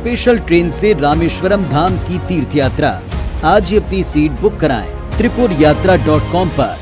Special train से रामेश्वरम धाम की तीर्थ यात्रा। आज ही अपनी सीट बुक कराएं त्रिपुरयात्रा.com पर।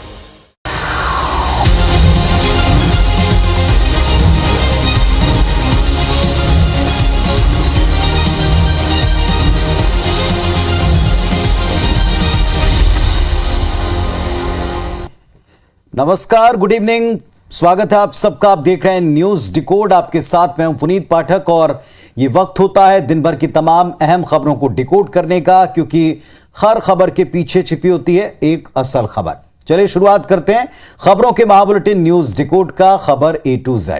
नमस्कार, गुड इवनिंग, स्वागत है आप सबका। आप देख रहे हैं न्यूज डिकोड। आपके साथ मैं हूं पुनीत पाठक और ये वक्त होता है दिन भर की तमाम अहम खबरों को डिकोड करने का, क्योंकि हर खबर के पीछे छिपी होती है एक असल खबर। चलिए शुरुआत करते हैं खबरों के महाबुलेटिन न्यूज डिकोड का, खबर A to Z।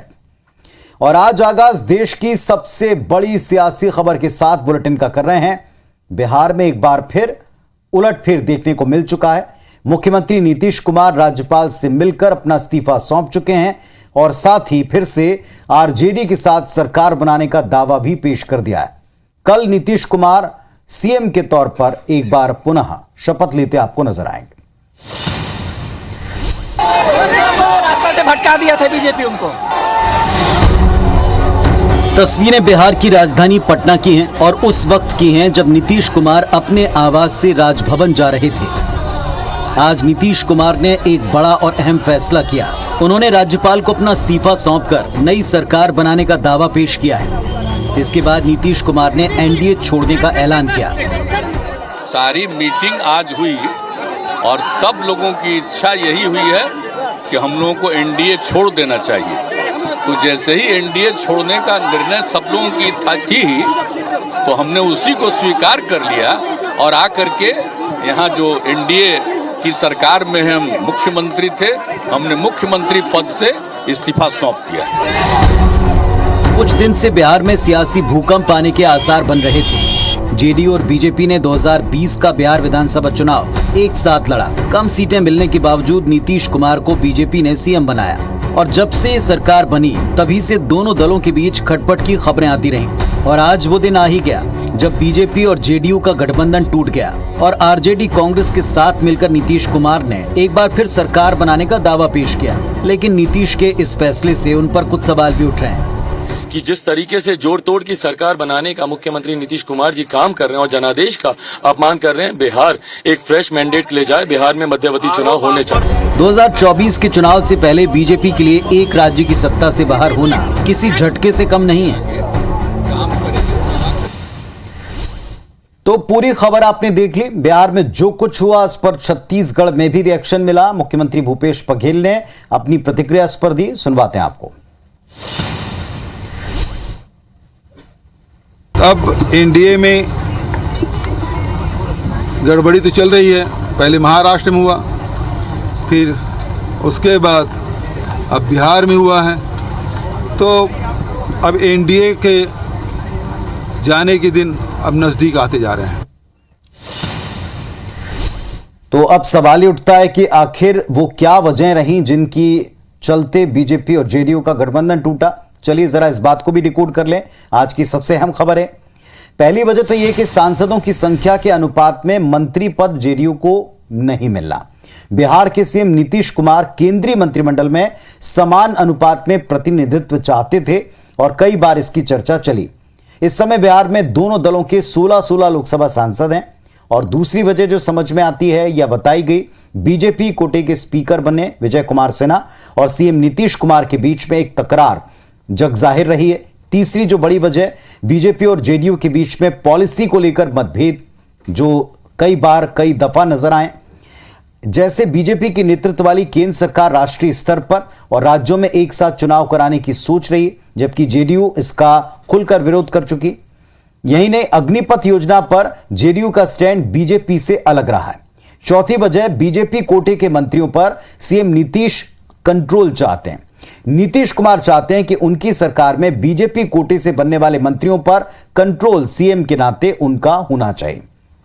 और आज आगाज देश की सबसे बड़ी सियासी खबर के साथ बुलेटिन का कर रहे हैं। बिहार में एक बार फिर उलटफेर देखने को मिल चुका है। मुख्यमंत्री नीतीश कुमार राज्यपाल से मिलकर अपना इस्तीफा सौंप चुके हैं और साथ ही फिर से आरजेडी के साथ सरकार बनाने का दावा भी पेश कर दिया है। कल नीतीश कुमार सीएम के तौर पर एक बार पुनः शपथ लेते आपको नजर आएंगे। रास्ता से भटका दिया था बीजेपी उनको। तस्वीरें बिहार की राजधानी पटना की हैं और उस वक्त की हैं जब नीतीश कुमार अपने आवास से राजभवन जा रहे थे। आज नीतीश कुमार ने एक बड़ा और अहम फैसला किया। उन्होंने राज्यपाल को अपना इस्तीफा सौंपकर नई सरकार बनाने का दावा पेश किया है। इसके बाद नीतीश कुमार ने एनडीए छोड़ने का ऐलान किया। सारी मीटिंग आज हुई और सब लोगों की इच्छा यही हुई है कि हम लोगों को एनडीए छोड़ देना चाहिए। तो जैसे ही एनडीए छोड़ने का निर्णय सब लोगों की थी, तो हमने उसी को स्वीकार कर लिया और आकर के यहाँ जो एनडीए की सरकार में हम मुख्यमंत्री थे, हमने मुख्यमंत्री पद से इस्तीफा सौंप दिया। कुछ दिन से बिहार में सियासी भूकंप आने के आसार बन रहे थे। जेडीयू और बीजेपी ने 2020 का बिहार विधानसभा चुनाव एक साथ लड़ा। कम सीटें मिलने के बावजूद नीतीश कुमार को बीजेपी ने सीएम बनाया और जब से सरकार बनी तभी से दोनों दलों के बीच खटपट की खबरें आती रहीं। और आज वो दिन आ ही गया जब बीजेपी और जेडीयू का गठबंधन टूट गया और आरजेडी कांग्रेस के साथ मिलकर नीतीश कुमार ने एक बार फिर सरकार बनाने का दावा पेश किया। लेकिन नीतीश के इस फैसले से उन पर कुछ सवाल भी उठ रहे हैं कि जिस तरीके से जोड़ तोड़ की सरकार बनाने का मुख्यमंत्री नीतीश कुमार जी काम कर रहे हैं और जनादेश का अपमान कर रहे हैं। बिहार एक फ्रेश मैंडेट ले जाए, बिहार में मध्यवर्ती चुनाव होने चाहिए। 2024 के चुनाव से पहले बीजेपी के लिए एक राज्य की सत्ता से बाहर होना किसी झटके से कम नहीं है। तो पूरी खबर आपने देख ली। बिहार में जो कुछ हुआ इस पर छत्तीसगढ़ में भी रिएक्शन मिला। मुख्यमंत्री भूपेश बघेल ने अपनी प्रतिक्रिया इस पर दी, सुनवाते हैं आपको। अब एनडीए में गड़बड़ी तो चल रही है। पहले महाराष्ट्र में हुआ, फिर उसके बाद अब बिहार में हुआ है। तो अब एनडीए के जाने के दिन अब नजदीक आते जा रहे हैं। तो अब सवाल ही उठता है कि आखिर वो क्या वजह रही जिनकी चलते बीजेपी और जेडीयू का गठबंधन टूटा। चलिए जरा इस बात को भी डिकोड कर लें। आज की सबसे अहम खबर है। पहली वजह तो यह कि सांसदों की संख्या के अनुपात में मंत्री पद जेडीयू को नहीं मिलना। बिहार के सीएम नीतीश कुमार केंद्रीय मंत्रिमंडल में समान अनुपात में प्रतिनिधित्व चाहते थे और कई बार इसकी चर्चा चली। इस समय बिहार में दोनों दलों के 16 लोकसभा सांसद हैं। और दूसरी वजह जो समझ में आती है या बताई गई, बीजेपी कोटे के स्पीकर बने विजय कुमार सिन्हा और सीएम नीतीश कुमार के बीच में एक तकरार जग जाहिर रही है। तीसरी जो बड़ी वजह, बीजेपी और जेडीयू के बीच में पॉलिसी को लेकर मतभेद जो कई बार कई दफा नजर आए। जैसे बीजेपी की नेतृत्व वाली केंद्र सरकार राष्ट्रीय स्तर पर और राज्यों में एक साथ चुनाव कराने की सोच रही, जबकि जेडीयू इसका खुलकर विरोध कर चुकी। यही नहीं, अग्निपथ योजना पर जेडीयू का स्टैंड बीजेपी से अलग रहा है। चौथी वजह, बीजेपी कोटे के मंत्रियों पर सीएम नीतीश कंट्रोल चाहते हैं। नीतीश कुमार चाहते हैं कि उनकी सरकार में बीजेपी कोटे से बनने वाले मंत्रियों पर कंट्रोल सीएम के नाते उनका होना चाहिए।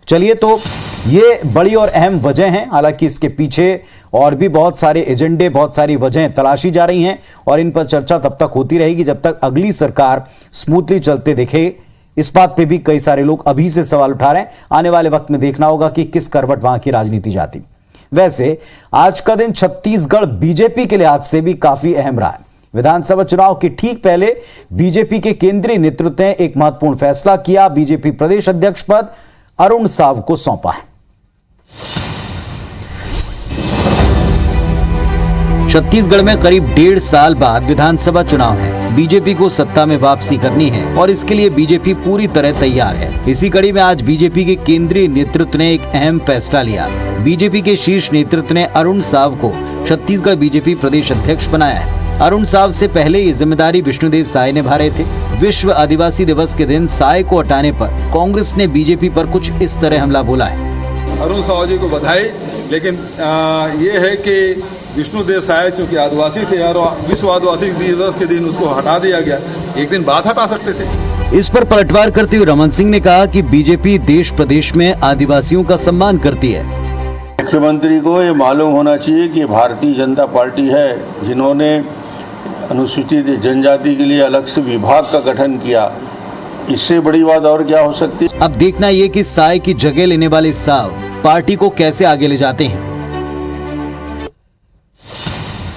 चलिए, तो ये बड़ी और अहम वजह हैं। हालांकि इसके पीछे और भी बहुत सारे एजेंडे, बहुत सारी वजहें तलाशी जा रही हैं और इन पर चर्चा तब तक होती रहेगी जब तक अगली सरकार स्मूथली चलते दिखे। इस बात पे भी कई सारे लोग अभी से सवाल उठा रहे हैं। आने वाले वक्त में देखना होगा कि किस करवट वहां की राजनीति जाती। वैसे आज का दिन छत्तीसगढ़ बीजेपी के लिहाज से भी काफी अहम रहा है, विधानसभा चुनाव के ठीक पहले बीजेपी के केंद्रीय नेतृत्व ने एक महत्वपूर्ण फैसला किया। बीजेपी प्रदेश अध्यक्ष पद अरुण साव को सौंपा है। छत्तीसगढ़ में करीब 1.5 साल बाद विधानसभा चुनाव है। बीजेपी को सत्ता में वापसी करनी है और इसके लिए बीजेपी पूरी तरह तैयार है। इसी कड़ी में आज बीजेपी के केंद्रीय नेतृत्व ने एक अहम फैसला लिया। बीजेपी के शीर्ष नेतृत्व ने अरुण साव को छत्तीसगढ़ बीजेपी प्रदेश अध्यक्ष बनाया है। अरुण साव से पहले ये जिम्मेदारी विष्णुदेव साय निभा रहे थे। विश्व आदिवासी दिवस के दिन साय को हटाने पर कांग्रेस ने बीजेपी पर कुछ इस तरह हमला बोला है। अरुण साव जी को बधाई, लेकिन ये है कि विष्णुदेव साय चूंकि आदिवासी थे और विश्व आदिवासी दिवस के दिन उसको हटा दिया गया, एक दिन बाद हटा सकते थे। इस पर पलटवार करते हुए रमन सिंह ने कहा कि बीजेपी देश प्रदेश में आदिवासियों का सम्मान करती है। मुख्यमंत्री को ये मालूम होना चाहिए कि भारतीय जनता पार्टी है जिन्होंने अनुसूचित जनजाति के लिए अलग से विभाग का गठन किया। इससे बड़ी बात और क्या हो सकती है। अब देखना ये कि साय की जगह लेने वाले साव पार्टी को कैसे आगे ले जाते हैं।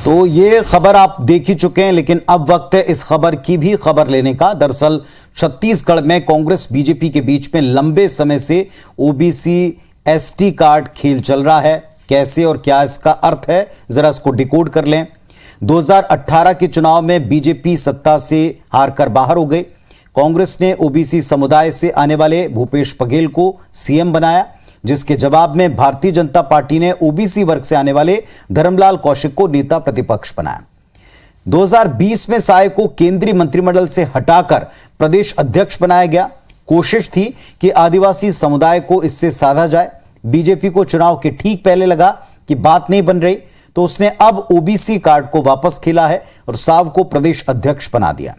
तो ये खबर आप देख ही चुके हैं, लेकिन अब वक्त है इस खबर की भी खबर लेने का। दरअसल छत्तीसगढ़ में कांग्रेस बीजेपी के बीच में लंबे समय से ओबीसी एसटी कार्ड खेल चल रहा है। कैसे और क्या इसका अर्थ है, जरा इसको डिकोड कर लें। 2018 के चुनाव में बीजेपी सत्ता से हारकर बाहर हो गई। कांग्रेस ने ओबीसी समुदाय से आने वाले भूपेश बघेल को सीएम बनाया, जिसके जवाब में भारतीय जनता पार्टी ने ओबीसी वर्ग से आने वाले धर्मलाल कौशिक को नेता प्रतिपक्ष बनाया। 2020 में साय को केंद्रीय मंत्रिमंडल से हटाकर प्रदेश अध्यक्ष बनाया गया। कोशिश थी कि आदिवासी समुदाय को इससे साधा जाए। बीजेपी को चुनाव के ठीक पहले लगा कि बात नहीं बन रही, तो उसने अब ओबीसी कार्ड को वापस खेला है और साव को प्रदेश अध्यक्ष बना दिया।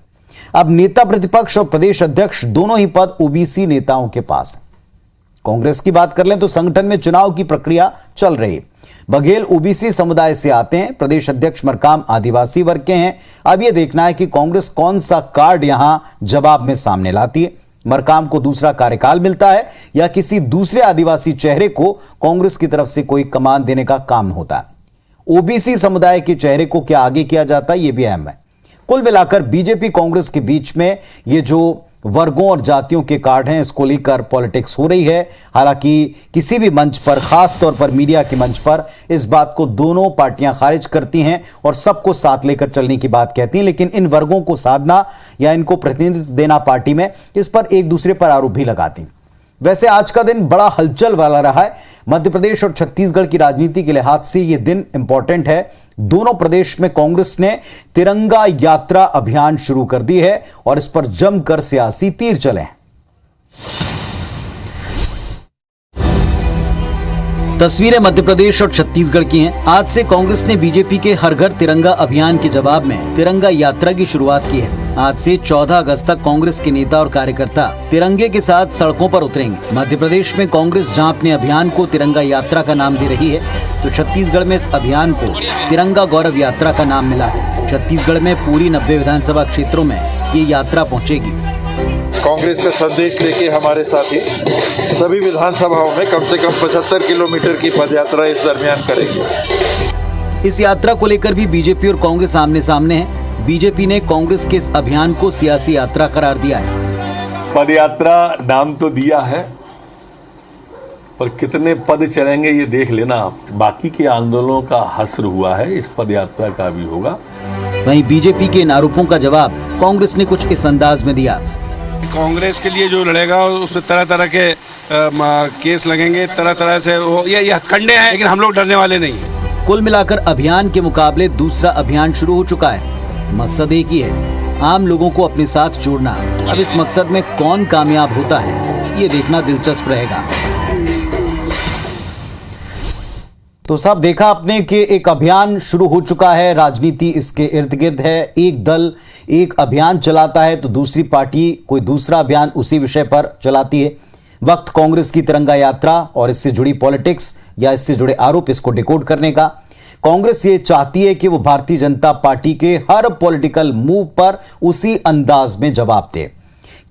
अब नेता प्रतिपक्ष और प्रदेश अध्यक्ष दोनों ही पद ओबीसी नेताओं के पास है। कांग्रेस की बात कर लें तो संगठन में चुनाव की प्रक्रिया चल रही है। बघेल ओबीसी समुदाय से आते हैं, प्रदेश अध्यक्ष मरकाम आदिवासी वर्ग के हैं। अब यह देखना है कि कांग्रेस कौन सा कार्ड यहां जवाब में सामने लाती है। मरकाम को दूसरा कार्यकाल मिलता है या किसी दूसरे आदिवासी चेहरे को कांग्रेस की तरफ से कोई कमान देने का काम होता है। ओबीसी समुदाय के चेहरे को क्या आगे किया जाता है, यह भी अहम है। कुल मिलाकर बीजेपी कांग्रेस के बीच में ये जो वर्गों और जातियों के कार्ड हैं, इसको लेकर पॉलिटिक्स हो रही है। हालांकि किसी भी मंच पर, खास तौर पर मीडिया के मंच पर, इस बात को दोनों पार्टियां खारिज करती हैं और सबको साथ लेकर चलने की बात कहती हैं, लेकिन इन वर्गों को साधना या इनको प्रतिनिधित्व देना पार्टी में, इस पर एक दूसरे पर आरोप भी लगाती हैं। वैसे आज का दिन बड़ा हलचल वाला रहा है। मध्य प्रदेश और छत्तीसगढ़ की राजनीति के लिहाज से यह दिन इंपॉर्टेंट है। दोनों प्रदेश में कांग्रेस ने तिरंगा यात्रा अभियान शुरू कर दी है और इस पर जमकर सियासी तीर चले हैं। तस्वीरें मध्य प्रदेश और छत्तीसगढ़ की हैं। आज से कांग्रेस ने बीजेपी के हर घर तिरंगा अभियान के जवाब में तिरंगा यात्रा की शुरुआत की है। आज से 14 अगस्त तक कांग्रेस के नेता और कार्यकर्ता तिरंगे के साथ सड़कों पर उतरेंगे। मध्य प्रदेश में कांग्रेस जहां अपने अभियान को तिरंगा यात्रा का नाम दे रही है, तो छत्तीसगढ़ में इस अभियान को तिरंगा गौरव यात्रा का नाम मिला है। छत्तीसगढ़ में पूरी 90 विधानसभा क्षेत्रों में ये यात्रा पहुँचेगी। कांग्रेस का संदेश लेके हमारे साथी सभी विधानसभाओं में कम से कम 75 किलोमीटर की पदयात्रा इस दरमियान करेगी। इस यात्रा को लेकर भी बीजेपी और कांग्रेस आमने सामने है। बीजेपी ने कांग्रेस के इस अभियान को सियासी यात्रा करार दिया है। पदयात्रा नाम तो दिया है, पर कितने पद चलेंगे ये देख लेना आप। बाकी के आंदोलनों का हस्र हुआ है, इस पदयात्रा का भी होगा। वहीं बीजेपी के इन आरोपों का जवाब कांग्रेस ने कुछ इस अंदाज में दिया। कांग्रेस के लिए जो लड़ेगा उसमें तरह तरह के केस लगेंगे, तरह तरह से ये हथकंडे हैं, लेकिन हम लोग डरने वाले नहीं हैं। कुल मिलाकर अभियान के मुकाबले दूसरा अभियान शुरू हो चुका है। मकसद एक ही है, आम लोगों को अपने साथ जोड़ना। अब इस मकसद में कौन कामयाब होता है, ये देखना दिलचस्प रहेगा। तो साहब देखा आपने कि एक अभियान शुरू हो चुका है, राजनीति इसके इर्द गिर्द है। एक दल एक अभियान चलाता है तो दूसरी पार्टी कोई दूसरा अभियान उसी विषय पर चलाती है। वक्त कांग्रेस की तिरंगा यात्रा और इससे जुड़ी पॉलिटिक्स या इससे जुड़े आरोप, इसको डिकोड करने का। कांग्रेस ये चाहती है कि वो भारतीय जनता पार्टी के हर पॉलिटिकल मूव पर उसी अंदाज में जवाब दे।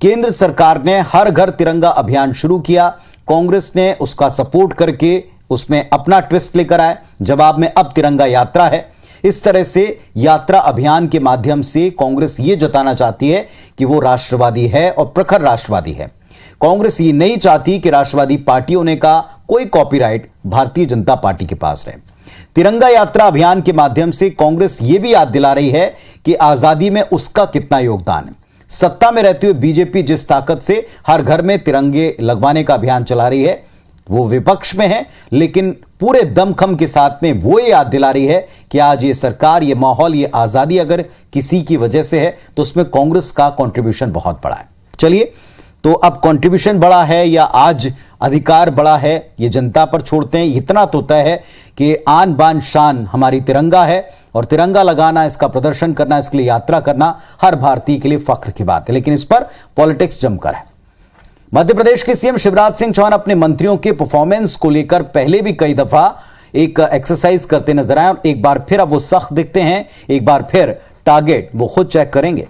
केंद्र सरकार ने हर घर तिरंगा अभियान शुरू किया, कांग्रेस ने उसका सपोर्ट करके उसमें अपना ट्विस्ट लेकर आए। जवाब में अब तिरंगा यात्रा है। इस तरह से यात्रा अभियान के माध्यम से कांग्रेस ये जताना चाहती है कि वो राष्ट्रवादी है और प्रखर राष्ट्रवादी है। कांग्रेस ये नहीं चाहती कि राष्ट्रवादी पार्टी होने का कोई कॉपीराइट भारतीय जनता पार्टी के पास रहे। तिरंगा यात्रा अभियान के माध्यम से कांग्रेस ये भी याद दिला रही है कि आजादी में उसका कितना योगदान है। सत्ता में रहते हुए बीजेपी जिस ताकत से हर घर में तिरंगे लगवाने का अभियान चला रही है, वो विपक्ष में है, लेकिन पूरे दमखम के साथ में वो ये याद दिला रही है कि आज ये सरकार, ये माहौल, ये आजादी अगर किसी की वजह से है तो उसमें कांग्रेस का कंट्रीब्यूशन बहुत बड़ा है। चलिए, तो अब कंट्रीब्यूशन बड़ा है या आज अधिकार बड़ा है, ये जनता पर छोड़ते हैं। इतना तो तय है कि आन बान शान हमारी तिरंगा है और तिरंगा लगाना, इसका प्रदर्शन करना, इसके लिए यात्रा करना हर भारतीय के लिए फख्र की बात है। लेकिन इस पर पॉलिटिक्स जमकर है। मध्य प्रदेश के सीएम शिवराज सिंह चौहान अपने मंत्रियों के परफॉर्मेंस को लेकर पहले भी कई दफा एक एक्सरसाइज करते नजर आए और एक बार फिर अब वो सख्त दिखते हैं। एक बार फिर टारगेट वो खुद चेक करेंगे।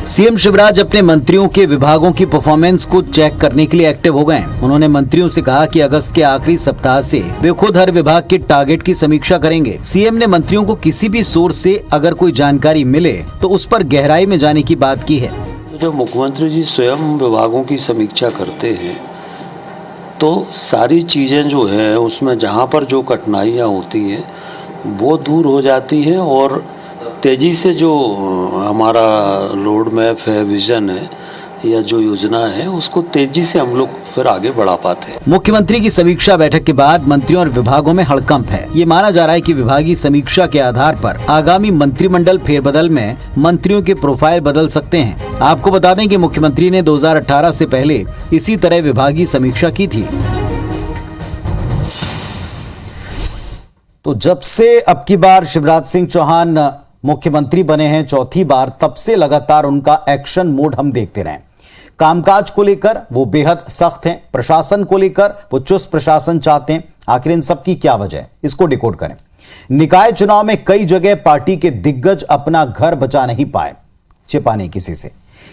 सीएम शिवराज अपने मंत्रियों के विभागों की परफॉर्मेंस को चेक करने के लिए एक्टिव हो गए। उन्होंने मंत्रियों से कहा कि अगस्त के आखिरी सप्ताह से वे खुद हर विभाग के टारगेट की समीक्षा करेंगे। सीएम ने मंत्रियों को किसी भी सोर्स से अगर कोई जानकारी मिले तो उस पर गहराई में जाने की बात की है। जब मुख्यमंत्री जी स्वयं विभागों की समीक्षा करते हैं तो सारी चीजें जो है उसमें जहाँ पर जो कठिनाइयाँ होती हैं वो दूर हो जाती है और तेजी से जो हमारा रोड मैप है, विजन है या जो योजना है उसको तेजी से हम लोग फिर आगे बढ़ा पाते हैं। मुख्यमंत्री की समीक्षा बैठक के बाद मंत्रियों और विभागों में हड़कंप है। ये माना जा रहा है कि विभागीय समीक्षा के आधार पर आगामी मंत्रिमंडल फेरबदल में मंत्रियों के प्रोफाइल बदल सकते हैं। आपको बता दें कि मुख्यमंत्री ने 2018 से पहले इसी तरह विभागीय समीक्षा की थी। तो जब से अब की बार शिवराज सिंह चौहान मुख्यमंत्री बने हैं, चौथी बार, तब से लगातार उनका एक्शन मोड हम देखते रहे। कामकाज को लेकर वो बेहद सख्त हैं, प्रशासन को लेकर वो चुस्त प्रशासन चाहते हैं। आखिर इन सब की क्या वजह है, इसको डिकोड करें। निकाय चुनाव में कई जगह पार्टी के दिग्गज अपना घर बचा नहीं पाए, छिपा नहीं किसी से।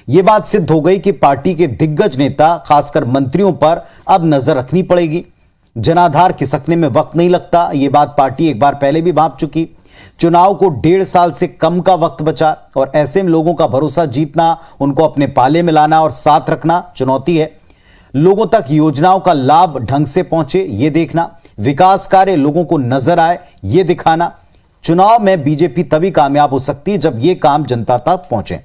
यह बात सिद्ध हो गई कि पार्टी के दिग्गज नेता, खासकर मंत्रियों पर अब नजर रखनी पड़ेगी। जनाधार खिसकने में वक्त नहीं लगता, यह बात पार्टी एक बार पहले भी भांप चुकी। चुनाव को 1.5 साल से कम का वक्त बचा और ऐसे में लोगों का भरोसा जीतना, उनको अपने पाले में लाना और साथ रखना चुनौती है। लोगों तक योजनाओं का लाभ ढंग से पहुंचे ये देखना, विकास कार्य लोगों को नजर आए ये दिखाना। चुनाव में बीजेपी तभी कामयाब हो सकती है जब ये काम जनता तक पहुंचे।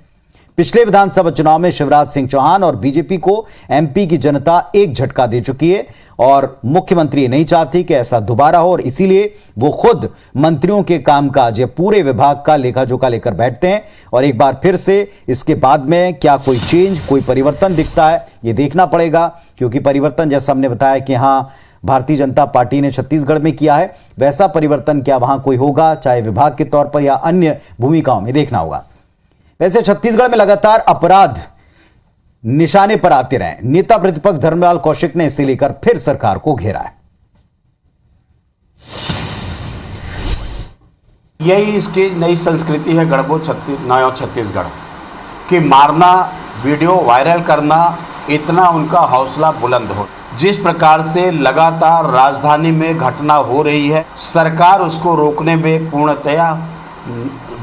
पिछले विधानसभा चुनाव में शिवराज सिंह चौहान और बीजेपी को एमपी की जनता एक झटका दे चुकी है और मुख्यमंत्री नहीं चाहती कि ऐसा दोबारा हो और इसीलिए वो खुद मंत्रियों के कामकाज या पूरे विभाग का लेखा जोखा लेकर बैठते हैं। और एक बार फिर से इसके बाद में क्या कोई चेंज, कोई परिवर्तन दिखता है ये देखना पड़ेगा, क्योंकि परिवर्तन जैसा हमने बताया कि हाँ, भारतीय जनता पार्टी ने छत्तीसगढ़ में किया है, वैसा परिवर्तन क्या वहां कोई होगा, चाहे विभाग के तौर पर या अन्य भूमिकाओं में, देखना होगा। वैसे छत्तीसगढ़ में लगातार अपराध निशाने पर आते रहे। नेता प्रतिपक्ष धर्मलाल कौशिक ने इसे लेकर फिर सरकार को घेरा है। यही इसकी नई संस्कृति है गढ़बो नया छत्तीसगढ़ कि मारना, वीडियो वायरल करना, इतना उनका हौसला बुलंद हो। जिस प्रकार से लगातार राजधानी में घटना हो रही है, सरकार उसको रोकने में पूर्णतया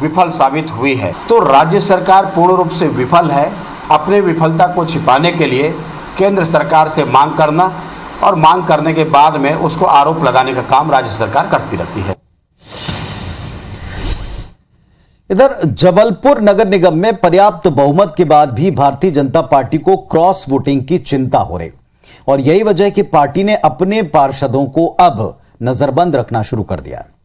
विफल साबित हुई है। तो राज्य सरकार पूर्ण रूप से विफल है। अपने विफलता को छिपाने के लिए केंद्र सरकार से मांग करना और मांग करने के बाद में उसको आरोप लगाने का काम राज्य सरकार करती रहती है। इधर जबलपुर नगर निगम में पर्याप्त बहुमत के बाद भी भारतीय जनता पार्टी को क्रॉस वोटिंग की चिंता हो रही और यही वजह है कि पार्टी ने अपने पार्षदों को अब नजरबंद रखना शुरू कर दिया है।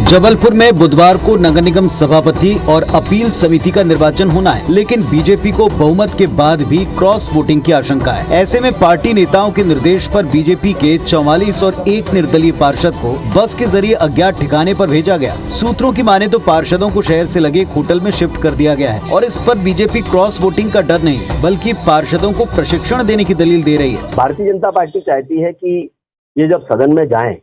जबलपुर में बुधवार को नगर निगम सभापति और अपील समिति का निर्वाचन होना है, लेकिन बीजेपी को बहुमत के बाद भी क्रॉस वोटिंग की आशंका है। ऐसे में पार्टी नेताओं के निर्देश पर बीजेपी के 44 और 1 निर्दलीय पार्षद को बस के जरिए अज्ञात ठिकाने पर भेजा गया। सूत्रों की माने तो पार्षदों को शहर से लगे एक होटल में शिफ्ट कर दिया गया है और इस पर बीजेपी क्रॉस वोटिंग का डर नहीं बल्कि पार्षदों को प्रशिक्षण देने की दलील दे रही है। भारतीय जनता पार्टी चाहती है कि ये जब सदन में जाएं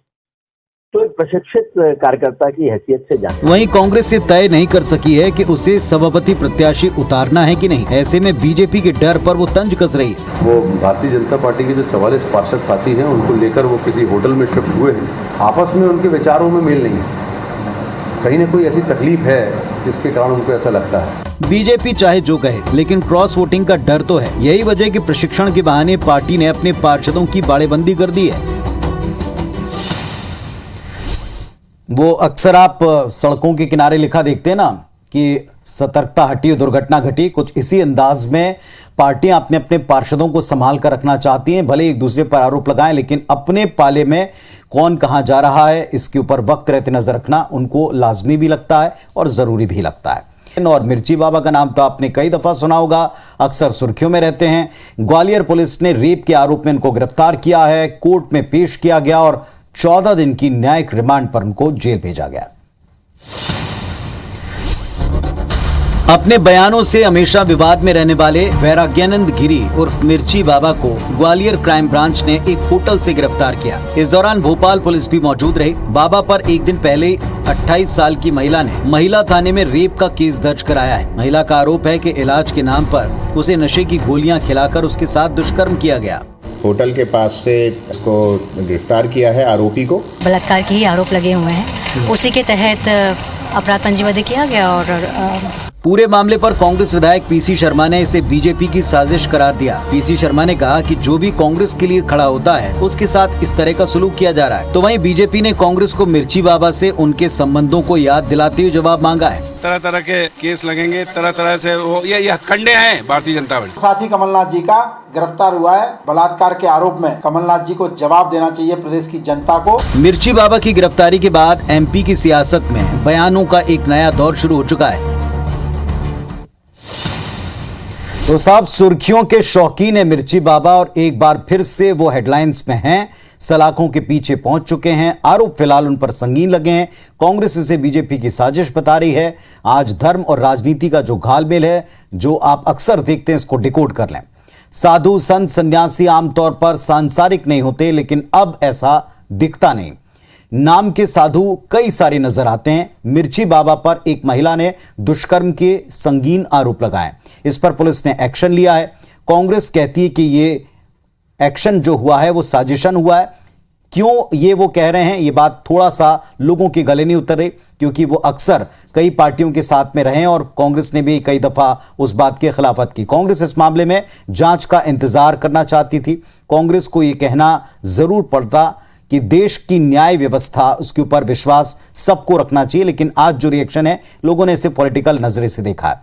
तो एक प्रशिक्षित कार्यकर्ता की हैसियत से जाने। वहीं कांग्रेस से तय नहीं कर सकी है कि उसे सभापति प्रत्याशी उतारना है कि नहीं। ऐसे में बीजेपी के डर पर वो तंज कस रही है। वो भारतीय जनता पार्टी के जो 44 पार्षद साथी हैं उनको लेकर वो किसी होटल में शिफ्ट हुए हैं। आपस में उनके विचारों में मेल नहीं है। कहीं ना कोई ऐसी तकलीफ है जिसके कारण उनको ऐसा लगता है। बीजेपी चाहे जो कहे, लेकिन क्रॉस वोटिंग का डर तो है। यही वजह कि प्रशिक्षण के बहाने पार्टी ने अपने पार्षदों की बाड़ेबंदी कर दी है। वो अक्सर आप सड़कों के किनारे लिखा देखते हैं ना कि सतर्कता हटी और दुर्घटना घटी। कुछ इसी अंदाज में पार्टियां अपने अपने पार्षदों को संभाल कर रखना चाहती हैं। भले एक दूसरे पर आरोप लगाएं, लेकिन अपने पाले में कौन कहां जा रहा है इसके ऊपर वक्त रहते नजर रखना उनको लाजमी भी लगता है और जरूरी भी लगता है। और मिर्ची बाबा का नाम तो आपने कई दफा सुना होगा, अक्सर सुर्खियों में रहते हैं। ग्वालियर पुलिस ने रेप के आरोप में इनको गिरफ्तार किया है, कोर्ट में पेश किया गया और 14 दिन की न्यायिक रिमांड पर उनको जेल भेजा गया। अपने बयानों से हमेशा विवाद में रहने वाले वैराग्यानंद गिरी उर्फ मिर्ची बाबा को ग्वालियर क्राइम ब्रांच ने एक होटल से गिरफ्तार किया। इस दौरान भोपाल पुलिस भी मौजूद रही। बाबा पर एक दिन पहले 28 साल की महिला ने महिला थाने में रेप का केस दर्ज कराया है। महिला का आरोप है कि इलाज के नाम पर उसे नशे की गोलियां खिलाकर उसके साथ दुष्कर्म किया गया। होटल के पास से इसको गिरफ्तार किया है। आरोपी को बलात्कार के ही आरोप लगे हुए हैं, उसी के तहत अपराध पंजीबद्ध किया गया। और पूरे मामले पर कांग्रेस विधायक पीसी शर्मा ने इसे बीजेपी की साजिश करार दिया। पीसी शर्मा ने कहा कि जो भी कांग्रेस के लिए खड़ा होता है उसके साथ इस तरह का सलूक किया जा रहा है। तो वहीं बीजेपी ने कांग्रेस को मिर्ची बाबा से उनके संबंधों को याद दिलाते हुए जवाब मांगा है। तरह तरह के केस लगेंगे, तरह तरह से ये हथकंडे हैं भारतीय जनता पार्टी। साथी कमलनाथ जी का गिरफ्तार हुआ है बलात्कार के आरोप में। कमलनाथ जी को जवाब देना चाहिए प्रदेश की जनता को। मिर्ची बाबा की गिरफ्तारी के बाद एमपी की सियासत में बयानों का एक नया दौर शुरू हो चुका है। तो साहब सुर्खियों के शौकीन है मिर्ची बाबा और एक बार फिर से वो हेडलाइंस में हैं, सलाखों के पीछे पहुंच चुके हैं। आरोप फिलहाल उन पर संगीन लगे हैं। कांग्रेस इसे बीजेपी की साजिश बता रही है। आज धर्म और राजनीति का जो घालमेल है, जो आप अक्सर देखते हैं, इसको डिकोड कर लें। साधु संत सन्यासी आमतौर पर सांसारिक नहीं होते, लेकिन अब ऐसा दिखता नहीं। नाम के साधु कई सारे नजर आते हैं। मिर्ची बाबा पर एक महिला ने दुष्कर्म के संगीन आरोप लगाए। इस पर पुलिस ने एक्शन लिया है। कांग्रेस कहती है कि ये एक्शन जो हुआ है वो साजिशन हुआ है। क्यों ये वो कह रहे हैं, ये बात थोड़ा सा लोगों के गले नहीं उतर रही, क्योंकि वो अक्सर कई पार्टियों के साथ में रहे और कांग्रेस ने भी कई दफा उस बात की खिलाफत की। कांग्रेस इस मामले में जांच का इंतजार करना चाहती थी। कांग्रेस को ये कहना जरूर पड़ता कि देश की न्याय व्यवस्था, उसके ऊपर विश्वास सबको रखना चाहिए, लेकिन आज जो रिएक्शन है, लोगों ने इसे पॉलिटिकल नजरे से देखा है।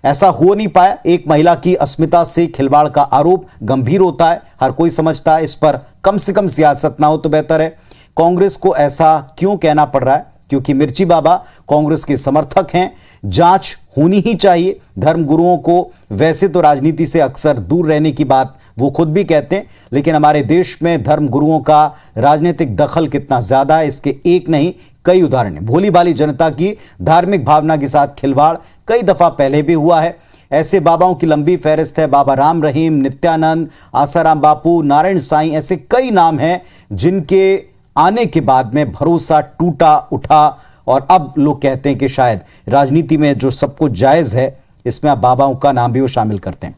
ऐसा हो नहीं पाया। एक महिला की अस्मिता से खिलवाड़ का आरोप गंभीर होता है, हर कोई समझता है। इस पर कम से कम सियासत ना हो तो बेहतर है। कांग्रेस को ऐसा क्यों कहना पड़ रहा है? क्योंकि मिर्ची बाबा कांग्रेस के समर्थक हैं। जांच होनी ही चाहिए। धर्म गुरुओं को वैसे तो राजनीति से अक्सर दूर रहने की बात वो खुद भी कहते हैं, लेकिन हमारे देश में धर्म गुरुओं का राजनीतिक दखल कितना ज्यादा है, इसके एक नहीं कई उदाहरण हैं। भोली भाली जनता की धार्मिक भावना के साथ खिलवाड़ कई दफा पहले भी हुआ है। ऐसे बाबाओं की लंबी फहरिस्त है। बाबा राम रहीम, नित्यानंद, आसाराम बापू, नारायण साईं, ऐसे कई नाम हैं जिनके आने के बाद में भरोसा टूटा उठा और अब लोग कहते हैं कि शायद राजनीति में जो सब कुछ जायज है, इसमें आप बाबाओं का नाम भी वो शामिल करते हैं।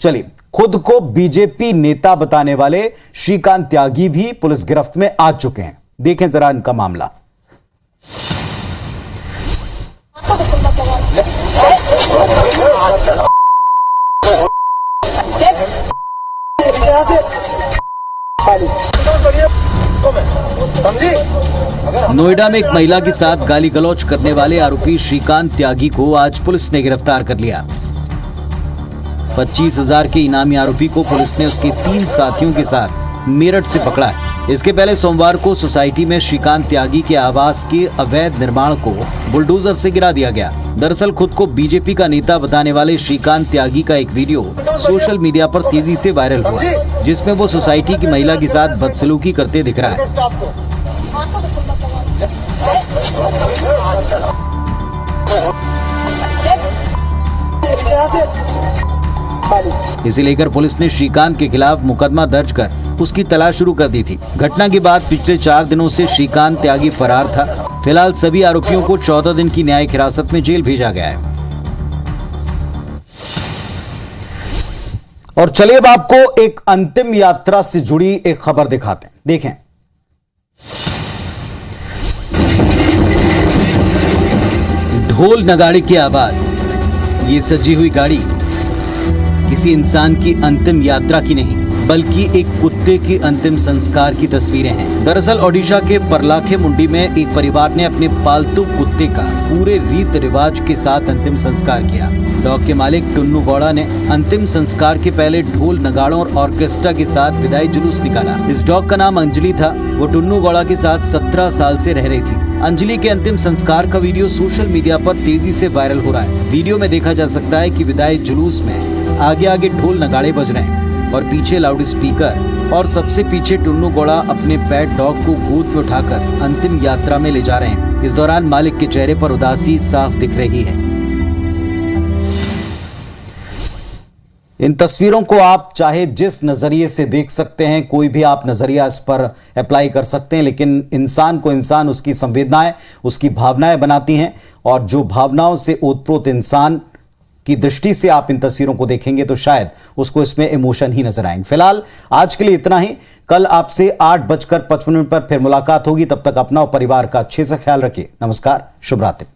चलिए, खुद को बीजेपी नेता बताने वाले श्रीकांत त्यागी भी पुलिस गिरफ्त में आ चुके हैं। देखें जरा इनका मामला। नोएडा में एक महिला के साथ गाली गलौज करने वाले आरोपी श्रीकांत त्यागी को आज पुलिस ने गिरफ्तार कर लिया। 25,000 के इनामी आरोपी को पुलिस ने उसके 3 साथियों के साथ मेरठ से पकड़ा है। इसके पहले सोमवार को सोसाइटी में श्रीकांत त्यागी के आवास के अवैध निर्माण को बुलडोजर से गिरा दिया गया। दरअसल खुद को बीजेपी का नेता बताने वाले श्रीकांत त्यागी का एक वीडियो सोशल मीडिया पर तेजी से वायरल हुआ, जिसमें वो सोसाइटी की महिला के साथ बदसलूकी करते दिख रहा है। इसे लेकर पुलिस ने श्रीकांत के खिलाफ मुकदमा दर्ज कर उसकी तलाश शुरू कर दी थी। घटना के बाद पिछले 4 दिनों से श्रीकांत त्यागी फरार था। फिलहाल सभी आरोपियों को 14 दिन की न्यायिक हिरासत में जेल भेजा गया है। और चलिए अब आपको एक अंतिम यात्रा से जुड़ी एक खबर दिखाते हैं, देखें। ढोल नगाड़े की आवाज, ये सजी हुई गाड़ी किसी इंसान की अंतिम यात्रा की नहीं बल्कि एक कुत्ते की अंतिम संस्कार की तस्वीरें हैं। दरअसल ओडिशा के परलाखे मुंडी में एक परिवार ने अपने पालतू कुत्ते का पूरे रीत रिवाज के साथ अंतिम संस्कार किया। डॉग के मालिक टुन्नू गौड़ा ने अंतिम संस्कार के पहले ढोल नगाड़ों और ऑर्केस्ट्रा के साथ विदाई जुलूस निकाला। इस डॉग का नाम अंजलि था। वो टुन्नू गौड़ा के साथ 17 साल से रह रही थी। अंजलि के अंतिम संस्कार का वीडियो सोशल मीडिया पर तेजी से वायरल हो रहा है। वीडियो में देखा जा सकता है कि विदाई जुलूस में आगे आगे ढोल नगाड़े बज रहे हैं और पीछे लाउड स्पीकर, और सबसे पीछे टुन्नू गौड़ा अपने पेट डॉग को गोद में उठाकर अंतिम यात्रा में ले जा रहे हैं। इस दौरान मालिक के चेहरे पर उदासी साफ दिख रही है। इन तस्वीरों को आप चाहे जिस नजरिए से देख सकते हैं, कोई भी आप नजरिया इस पर अप्लाई कर सकते हैं, लेकिन इंसान को इंसान उसकी संवेदनाएं, उसकी भावनाएं बनाती हैं, और जो भावनाओं से ओतप्रोत इंसान की दृष्टि से आप इन तस्वीरों को देखेंगे तो शायद उसको इसमें इमोशन ही नजर आएंगे। फिलहाल आज के लिए इतना ही। कल आपसे 8:55 पर फिर मुलाकात होगी। तब तक अपना और परिवार का अच्छे से ख्याल रखिए। नमस्कार, शुभ रात्रि।